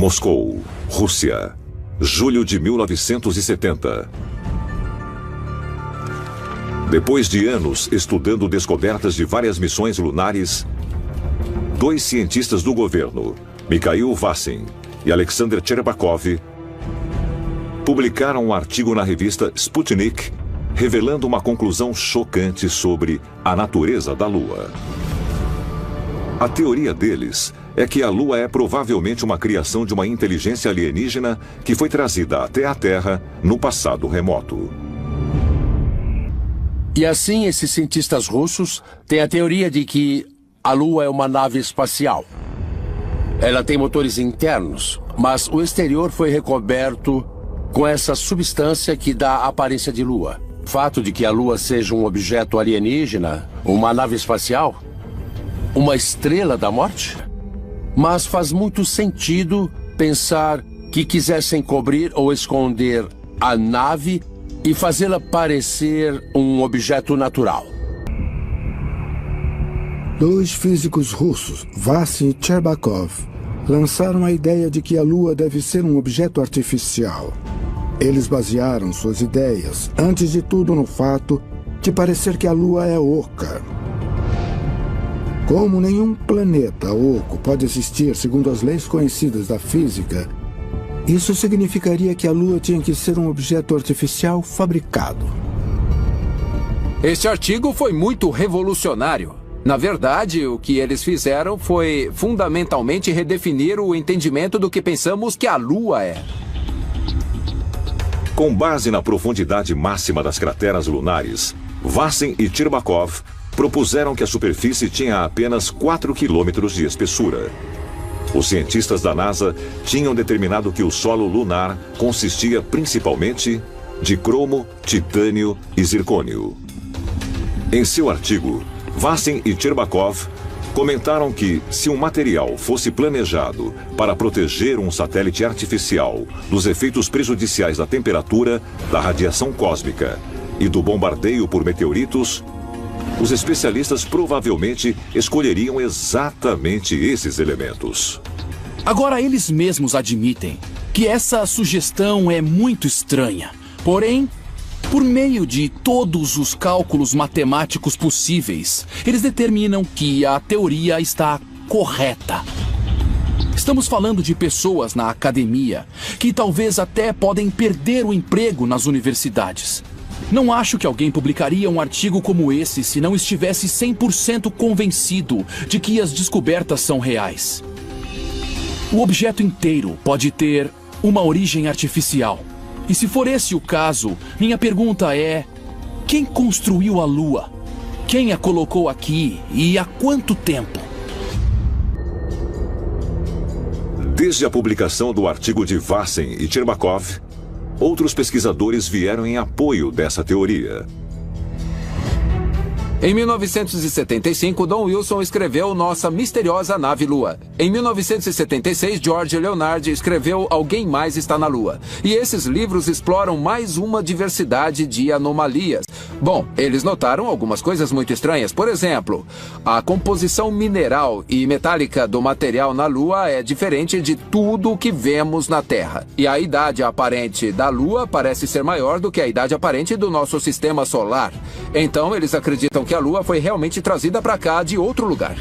Moscou, Rússia, julho de 1970. Depois de anos estudando descobertas de várias missões lunares, dois cientistas do governo, Mikhail Vassin e Alexander Cherbakov, publicaram um artigo na revista Sputnik, revelando uma conclusão chocante sobre a natureza da Lua. A teoria deles é que a Lua é provavelmente uma criação de uma inteligência alienígena que foi trazida até a Terra no passado remoto. E assim, esses cientistas russos têm a teoria de que a Lua é uma nave espacial. Ela tem motores internos, mas o exterior foi recoberto com essa substância que dá a aparência de Lua. O fato de que a Lua seja um objeto alienígena, uma nave espacial, uma estrela da morte? Mas faz muito sentido pensar que quisessem cobrir ou esconder a nave e fazê-la parecer um objeto natural. Dois físicos russos, Vassin e Cherbakov, lançaram a ideia de que a Lua deve ser um objeto artificial. Eles basearam suas ideias, antes de tudo, no fato de parecer que a Lua é oca. Como nenhum planeta oco pode existir segundo as leis conhecidas da física, isso significaria que a Lua tinha que ser um objeto artificial fabricado. Este artigo foi muito revolucionário. Na verdade, o que eles fizeram foi fundamentalmente redefinir o entendimento do que pensamos que a Lua é. Com base na profundidade máxima das crateras lunares, Vassin e Cherbakov propuseram que a superfície tinha apenas 4 quilômetros de espessura. Os cientistas da NASA tinham determinado que o solo lunar consistia principalmente de cromo, titânio e zircônio. Em seu artigo, Vassin e Cherbakov comentaram que, se um material fosse planejado para proteger um satélite artificial dos efeitos prejudiciais da temperatura, da radiação cósmica e do bombardeio por meteoritos, os especialistas provavelmente escolheriam exatamente esses elementos. Agora, eles mesmos admitem que essa sugestão é muito estranha. Porém, por meio de todos os cálculos matemáticos possíveis, eles determinam que a teoria está correta. Estamos falando de pessoas na academia que talvez até podem perder o emprego nas universidades. Não acho que alguém publicaria um artigo como esse se não estivesse 100% convencido de que as descobertas são reais. O objeto inteiro pode ter uma origem artificial. E se for esse o caso, minha pergunta é: quem construiu a Lua? Quem a colocou aqui e há quanto tempo? Desde a publicação do artigo de Vassin e Cherbakov, outros pesquisadores vieram em apoio dessa teoria. Em 1975, Don Wilson escreveu Nossa Misteriosa Nave Lua. Em 1976, George Leonard escreveu Alguém Mais Está na Lua. E esses livros exploram mais uma diversidade de anomalias. Bom, eles notaram algumas coisas muito estranhas. Por exemplo, a composição mineral e metálica do material na Lua é diferente de tudo o que vemos na Terra. E a idade aparente da Lua parece ser maior do que a idade aparente do nosso sistema solar. Então, eles acreditam que a Lua foi realmente trazida para cá de outro lugar.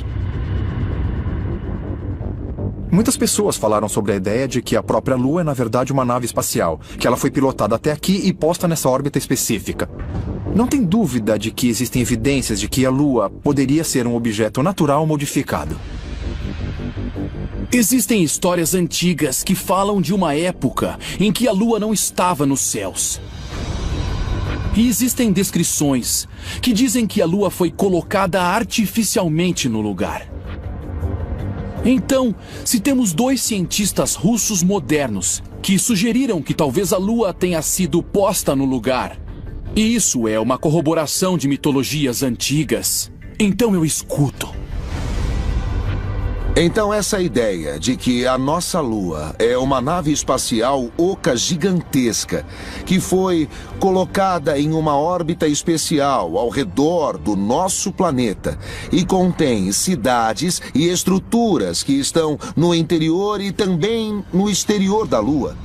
Muitas pessoas falaram sobre a ideia de que a própria Lua é, na verdade, uma nave espacial, que ela foi pilotada até aqui e posta nessa órbita específica. Não tem dúvida de que existem evidências de que a Lua poderia ser um objeto natural modificado. Existem histórias antigas que falam de uma época em que a Lua não estava nos céus. E existem descrições que dizem que a Lua foi colocada artificialmente no lugar. Então, se temos dois cientistas russos modernos que sugeriram que talvez a Lua tenha sido posta no lugar, e isso é uma corroboração de mitologias antigas, então eu escuto. Então essa ideia de que a nossa Lua é uma nave espacial oca gigantesca que foi colocada em uma órbita especial ao redor do nosso planeta e contém cidades e estruturas que estão no interior e também no exterior da Lua.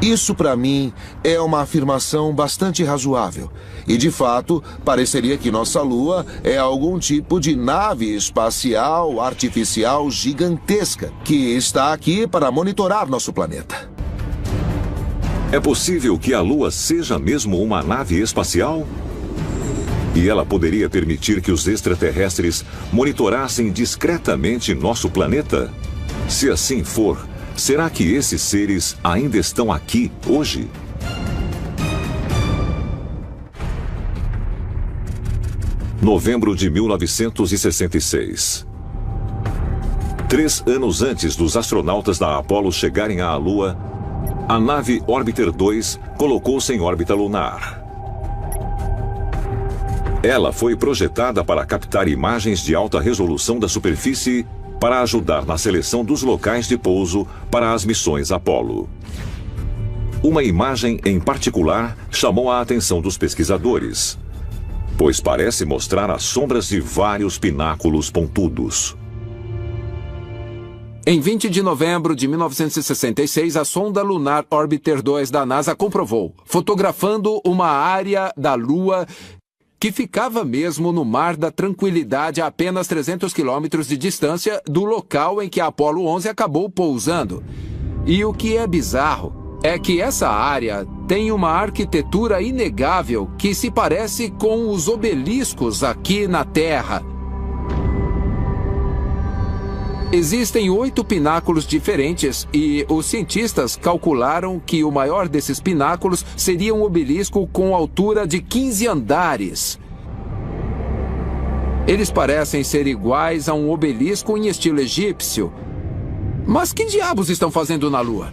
Isso, para mim, é uma afirmação bastante razoável. E, de fato, pareceria que nossa Lua é algum tipo de nave espacial artificial gigantesca que está aqui para monitorar nosso planeta. É possível que a Lua seja mesmo uma nave espacial? E ela poderia permitir que os extraterrestres monitorassem discretamente nosso planeta? Se assim for, será que esses seres ainda estão aqui hoje? Novembro de 1966. 3 anos antes dos astronautas da Apollo chegarem à Lua, a nave Orbiter 2 colocou-se em órbita lunar. Ela foi projetada para captar imagens de alta resolução da superfície para ajudar na seleção dos locais de pouso para as missões Apollo. Uma imagem em particular chamou a atenção dos pesquisadores, pois parece mostrar as sombras de vários pináculos pontudos. Em 20 de novembro de 1966, a sonda lunar Orbiter 2 da NASA comprovou, fotografando uma área da Lua que ficava mesmo no Mar da Tranquilidade a apenas 300 quilômetros de distância do local em que a Apollo 11 acabou pousando. E o que é bizarro é que essa área tem uma arquitetura inegável que se parece com os obeliscos aqui na Terra. Existem 8 pináculos diferentes e os cientistas calcularam que o maior desses pináculos seria um obelisco com altura de 15 andares. Eles parecem ser iguais a um obelisco em estilo egípcio. Mas que diabos estão fazendo na Lua?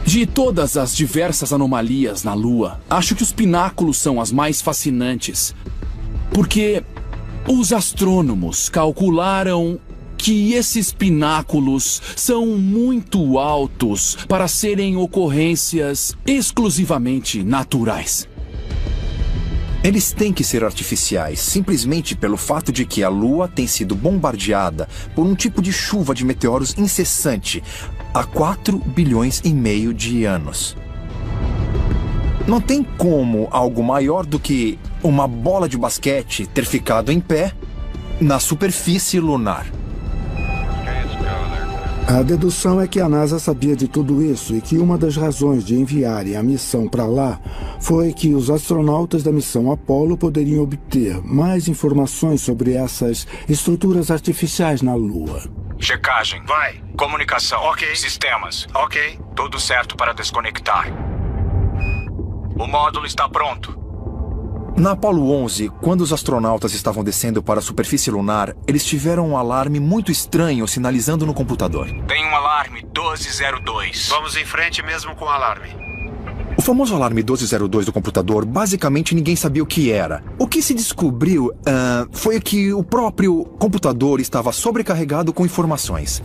De todas as diversas anomalias na Lua, acho que os pináculos são as mais fascinantes. Porque os astrônomos calcularam que esses pináculos são muito altos para serem ocorrências exclusivamente naturais. Eles têm que ser artificiais, simplesmente pelo fato de que a Lua tem sido bombardeada por um tipo de chuva de meteoros incessante há 4 bilhões e meio de anos. Não tem como algo maior do que uma bola de basquete ter ficado em pé na superfície lunar. A dedução é que a NASA sabia de tudo isso e que uma das razões de enviarem a missão para lá foi que os astronautas da missão Apollo poderiam obter mais informações sobre essas estruturas artificiais na Lua. Checagem. Vai. Comunicação. Ok. Sistemas. Ok. Tudo certo para desconectar. O módulo está pronto. Na Apollo 11, quando os astronautas estavam descendo para a superfície lunar, eles tiveram um alarme muito estranho sinalizando no computador. Tem um alarme 1202. Vamos em frente mesmo com o alarme. O famoso alarme 1202 do computador, basicamente ninguém sabia o que era. O que se descobriu foi que o próprio computador estava sobrecarregado com informações.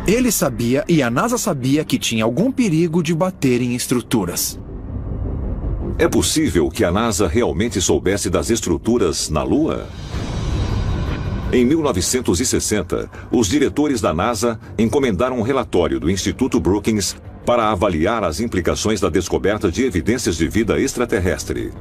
Ele sabia e a NASA sabia que tinha algum perigo de bater em estruturas. É possível que a NASA realmente soubesse das estruturas na Lua? Em 1960, os diretores da NASA encomendaram um relatório do Instituto Brookings para avaliar as implicações da descoberta de evidências de vida extraterrestre.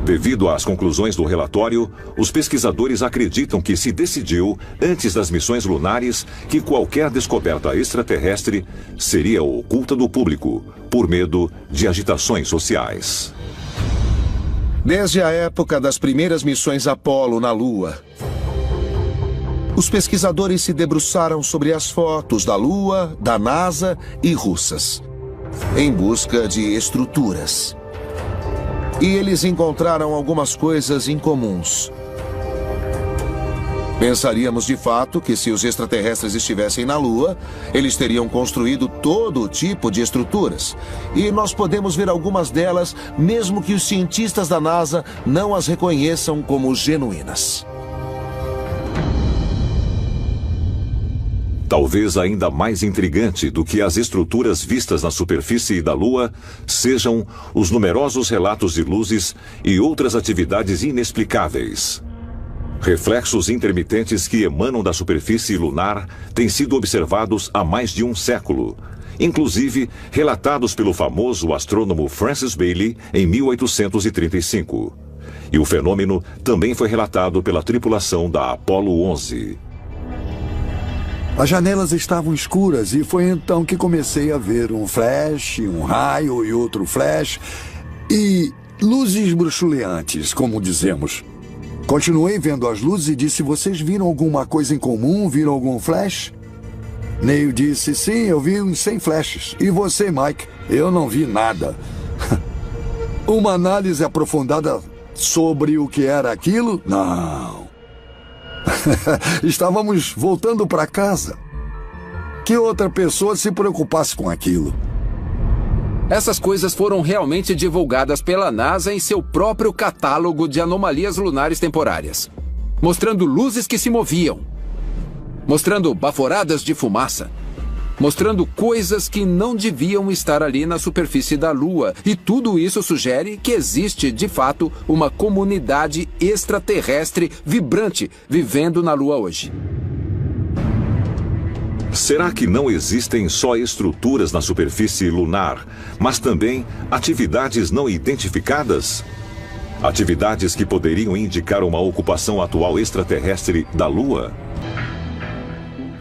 Devido às conclusões do relatório, os pesquisadores acreditam que se decidiu, antes das missões lunares, que qualquer descoberta extraterrestre seria oculta do público, por medo de agitações sociais. Desde a época das primeiras missões Apollo na Lua, os pesquisadores se debruçaram sobre as fotos da Lua, da NASA e russas, em busca de estruturas. E eles encontraram algumas coisas incomuns. Pensaríamos de fato que se os extraterrestres estivessem na Lua, eles teriam construído todo tipo de estruturas. E nós podemos ver algumas delas, mesmo que os cientistas da NASA não as reconheçam como genuínas. Talvez ainda mais intrigante do que as estruturas vistas na superfície da Lua sejam os numerosos relatos de luzes e outras atividades inexplicáveis. Reflexos intermitentes que emanam da superfície lunar têm sido observados há mais de um século, inclusive relatados pelo famoso astrônomo Francis Baily em 1835. E o fenômeno também foi relatado pela tripulação da Apollo 11. As janelas estavam escuras e foi então que comecei a ver um flash, um raio e outro flash e luzes bruxuleantes, como dizemos. Continuei vendo as luzes e disse: vocês viram alguma coisa em comum? Viram algum flash? Neil disse: sim, eu vi uns 100 flashes. E você, Mike? Eu não vi nada. Uma análise aprofundada sobre o que era aquilo? Não. Estávamos voltando para casa. Que outra pessoa se preocupasse com aquilo? Essas coisas foram realmente divulgadas pela NASA em seu próprio catálogo de anomalias lunares temporárias, mostrando luzes que se moviam, mostrando baforadas de fumaça, mostrando coisas que não deviam estar ali na superfície da Lua. E tudo isso sugere que existe, de fato, uma comunidade extraterrestre vibrante vivendo na Lua hoje. Será que não existem só estruturas na superfície lunar, mas também atividades não identificadas? Atividades que poderiam indicar uma ocupação atual extraterrestre da Lua?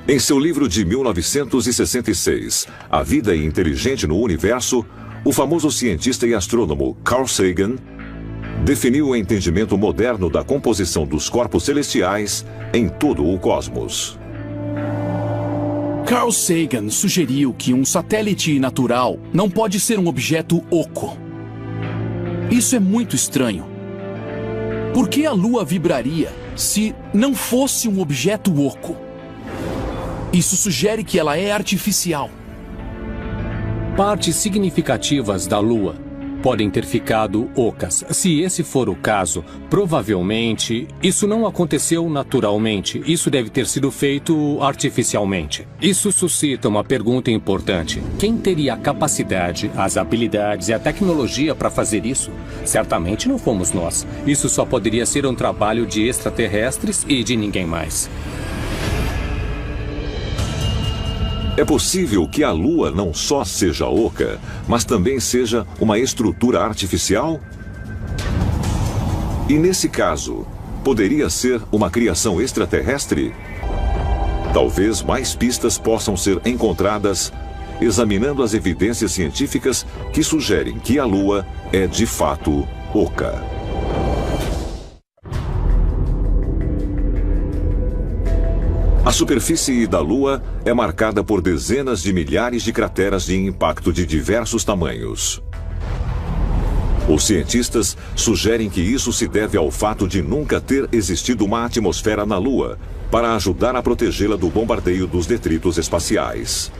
Em seu livro de 1966, A Vida Inteligente no Universo, o famoso cientista e astrônomo Carl Sagan definiu o entendimento moderno da composição dos corpos celestiais em todo o cosmos. Carl Sagan sugeriu que um satélite natural não pode ser um objeto oco. Isso é muito estranho. Por que a Lua vibraria se não fosse um objeto oco? Isso sugere que ela é artificial. Partes significativas da Lua podem ter ficado ocas. Se esse for o caso, provavelmente isso não aconteceu naturalmente. Isso deve ter sido feito artificialmente. Isso suscita uma pergunta importante. Quem teria a capacidade, as habilidades e a tecnologia para fazer isso? Certamente não fomos nós. Isso só poderia ser um trabalho de extraterrestres e de ninguém mais. É possível que a Lua não só seja oca, mas também seja uma estrutura artificial? E nesse caso, poderia ser uma criação extraterrestre? Talvez mais pistas possam ser encontradas examinando as evidências científicas que sugerem que a Lua é de fato oca. A superfície da Lua é marcada por dezenas de milhares de crateras de impacto de diversos tamanhos. Os cientistas sugerem que isso se deve ao fato de nunca ter existido uma atmosfera na Lua para ajudar a protegê-la do bombardeio dos detritos espaciais.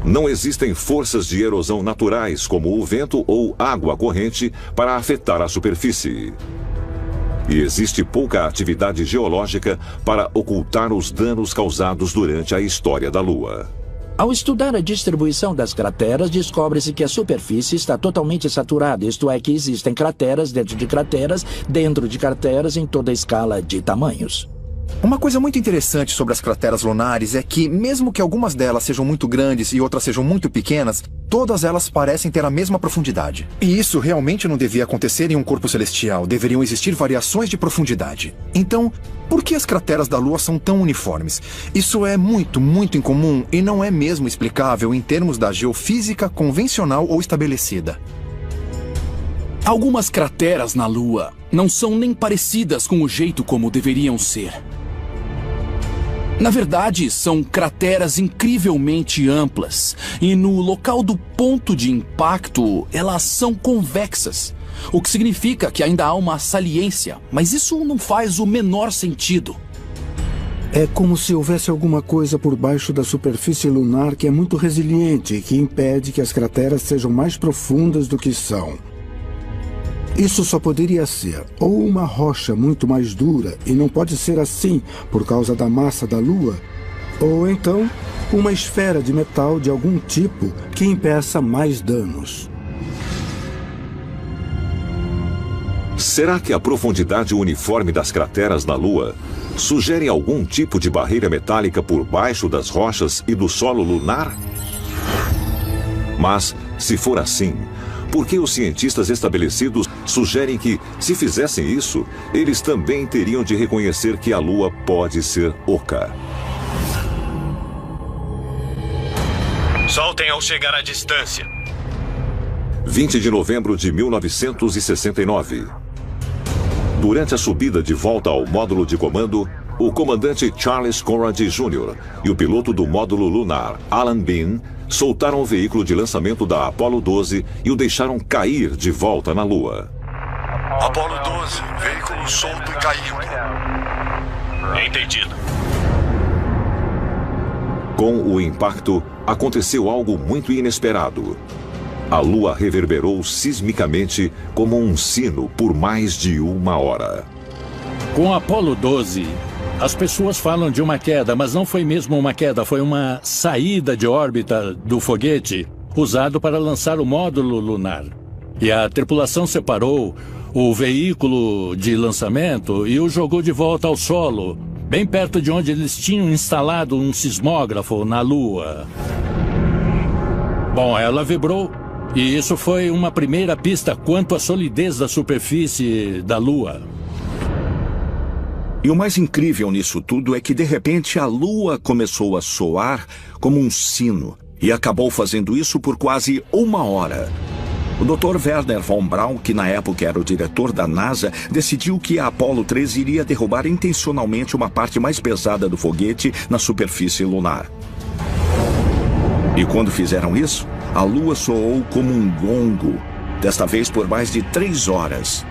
Não existem forças de erosão naturais, como o vento ou água corrente, para afetar a superfície. E existe pouca atividade geológica para ocultar os danos causados durante a história da Lua. Ao estudar a distribuição das crateras, descobre-se que a superfície está totalmente saturada, isto é, que existem crateras dentro de crateras em toda a escala de tamanhos. Uma coisa muito interessante sobre as crateras lunares é que, mesmo que algumas delas sejam muito grandes e outras sejam muito pequenas, todas elas parecem ter a mesma profundidade. E isso realmente não devia acontecer em um corpo celestial. Deveriam existir variações de profundidade. Então, por que as crateras da Lua são tão uniformes? Isso é muito, muito incomum e não é mesmo explicável em termos da geofísica convencional ou estabelecida. Algumas crateras na Lua não são nem parecidas com o jeito como deveriam ser. Na verdade, são crateras incrivelmente amplas e no local do ponto de impacto, elas são convexas, o que significa que ainda há uma saliência, mas isso não faz o menor sentido. É como se houvesse alguma coisa por baixo da superfície lunar que é muito resiliente e que impede que as crateras sejam mais profundas do que são. Isso só poderia ser ou uma rocha muito mais dura, e não pode ser assim por causa da massa da Lua, Ou então, uma esfera de metal de algum tipo que impeça mais danos. Será que a profundidade uniforme das crateras na Lua sugere algum tipo de barreira metálica por baixo das rochas e do solo lunar? Mas, se for assim, por que os cientistas estabelecidos sugerem que, se fizessem isso, eles também teriam de reconhecer que a Lua pode ser oca? Soltem ao chegar à distância. 20 de novembro de 1969. Durante a subida de volta ao módulo de comando, o comandante Charles Conrad Jr. e o piloto do módulo lunar, Alan Bean, soltaram o veículo de lançamento da Apollo 12 e o deixaram cair de volta na Lua. Apollo 12, veículo solto e caindo. Entendido. Com o impacto, aconteceu algo muito inesperado. A Lua reverberou sismicamente como um sino por mais de 1 hora. Com Apollo 12, as pessoas falam de uma queda, mas não foi mesmo uma queda, foi uma saída de órbita do foguete usado para lançar o módulo lunar. E a tripulação separou o veículo de lançamento e o jogou de volta ao solo, bem perto de onde eles tinham instalado um sismógrafo na Lua. Bom, ela vibrou. E isso foi uma primeira pista quanto à solidez da superfície da Lua. E o mais incrível nisso tudo é que, de repente, a Lua começou a soar como um sino e acabou fazendo isso por quase 1 hora. O Dr. Werner von Braun, que na época era o diretor da NASA, decidiu que a Apollo 13 iria derrubar intencionalmente uma parte mais pesada do foguete na superfície lunar. E quando fizeram isso, a Lua soou como um gongo, desta vez por mais de 3 horas,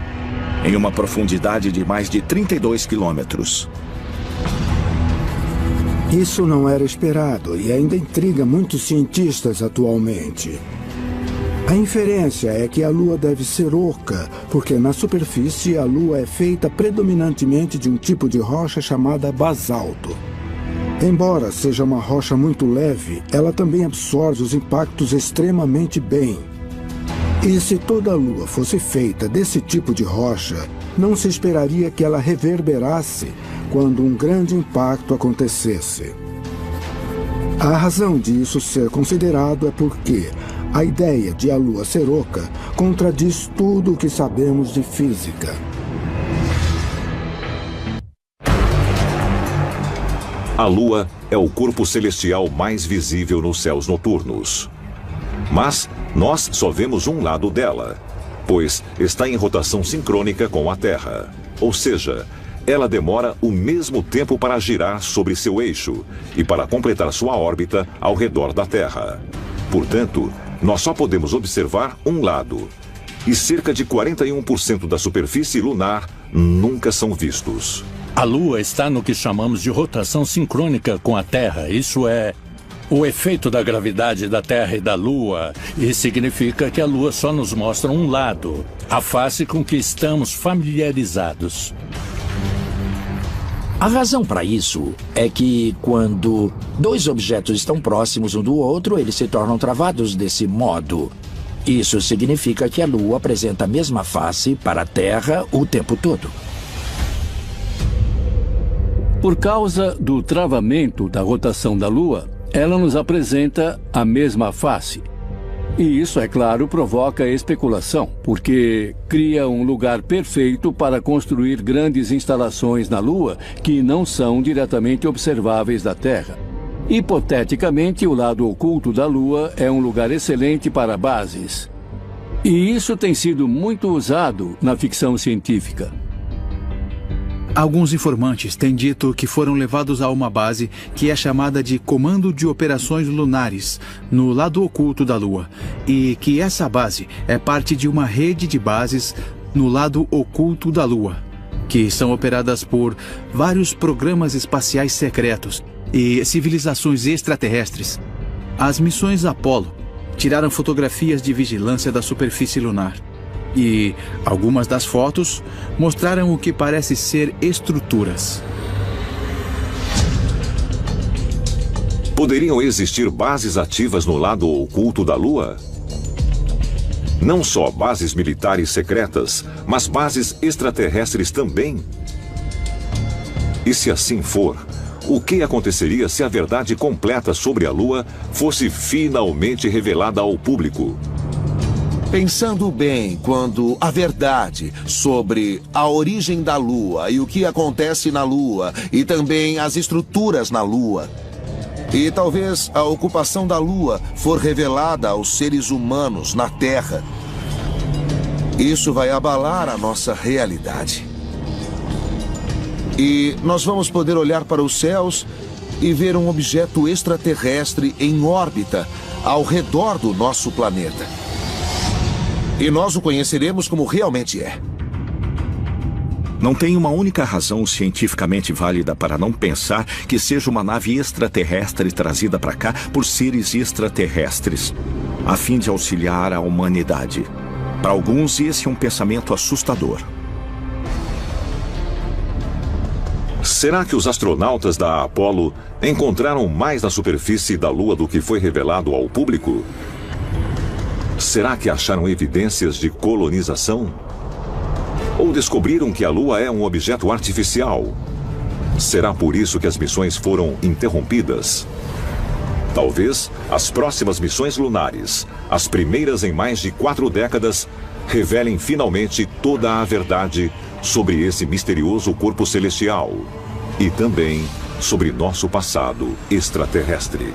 em uma profundidade de mais de 32 quilômetros. Isso não era esperado e ainda intriga muitos cientistas atualmente. A inferência é que a Lua deve ser oca, porque na superfície a Lua é feita predominantemente de um tipo de rocha chamada basalto. Embora seja uma rocha muito leve, ela também absorve os impactos extremamente bem. E se toda a Lua fosse feita desse tipo de rocha, não se esperaria que ela reverberasse quando um grande impacto acontecesse. A razão disso ser considerado é porque a ideia de a Lua ser oca contradiz tudo o que sabemos de física. A Lua é o corpo celestial mais visível nos céus noturnos. Mas nós só vemos um lado dela, pois está em rotação sincrônica com a Terra. Ou seja, ela demora o mesmo tempo para girar sobre seu eixo e para completar sua órbita ao redor da Terra. Portanto, nós só podemos observar um lado. E cerca de 41% da superfície lunar nunca são vistos. A Lua está no que chamamos de rotação sincrônica com a Terra. Isso é o efeito da gravidade da Terra e da Lua. E significa que a Lua só nos mostra um lado, a face com que estamos familiarizados. A razão para isso é que, quando 2 objetos estão próximos um do outro, eles se tornam travados desse modo. Isso significa que a Lua apresenta a mesma face para a Terra o tempo todo. Por causa do travamento da rotação da Lua, ela nos apresenta a mesma face. E isso, é claro, provoca especulação, porque cria um lugar perfeito para construir grandes instalações na Lua que não são diretamente observáveis da Terra. Hipoteticamente, o lado oculto da Lua é um lugar excelente para bases. E isso tem sido muito usado na ficção científica. Alguns informantes têm dito que foram levados a uma base que é chamada de Comando de Operações Lunares, no lado oculto da Lua, e que essa base é parte de uma rede de bases no lado oculto da Lua, que são operadas por vários programas espaciais secretos e civilizações extraterrestres. As missões Apollo tiraram fotografias de vigilância da superfície lunar. E algumas das fotos mostraram o que parece ser estruturas. Poderiam existir bases ativas no lado oculto da Lua? Não só bases militares secretas, mas bases extraterrestres também? E se assim for, o que aconteceria se a verdade completa sobre a Lua fosse finalmente revelada ao público? Pensando bem, quando a verdade sobre a origem da Lua e o que acontece na Lua e também as estruturas na Lua e talvez a ocupação da Lua for revelada aos seres humanos na Terra, isso vai abalar a nossa realidade. E nós vamos poder olhar para os céus e ver um objeto extraterrestre em órbita ao redor do nosso planeta. E nós o conheceremos como realmente é. Não tem uma única razão cientificamente válida para não pensar que seja uma nave extraterrestre trazida para cá por seres extraterrestres, a fim de auxiliar a humanidade. Para alguns, esse é um pensamento assustador. Será que os astronautas da Apollo encontraram mais na superfície da Lua do que foi revelado ao público? Será que acharam evidências de colonização? Ou descobriram que a Lua é um objeto artificial? Será por isso que as missões foram interrompidas? Talvez as próximas missões lunares, as primeiras em mais de 4 décadas, revelem finalmente toda a verdade sobre esse misterioso corpo celestial e também sobre nosso passado extraterrestre.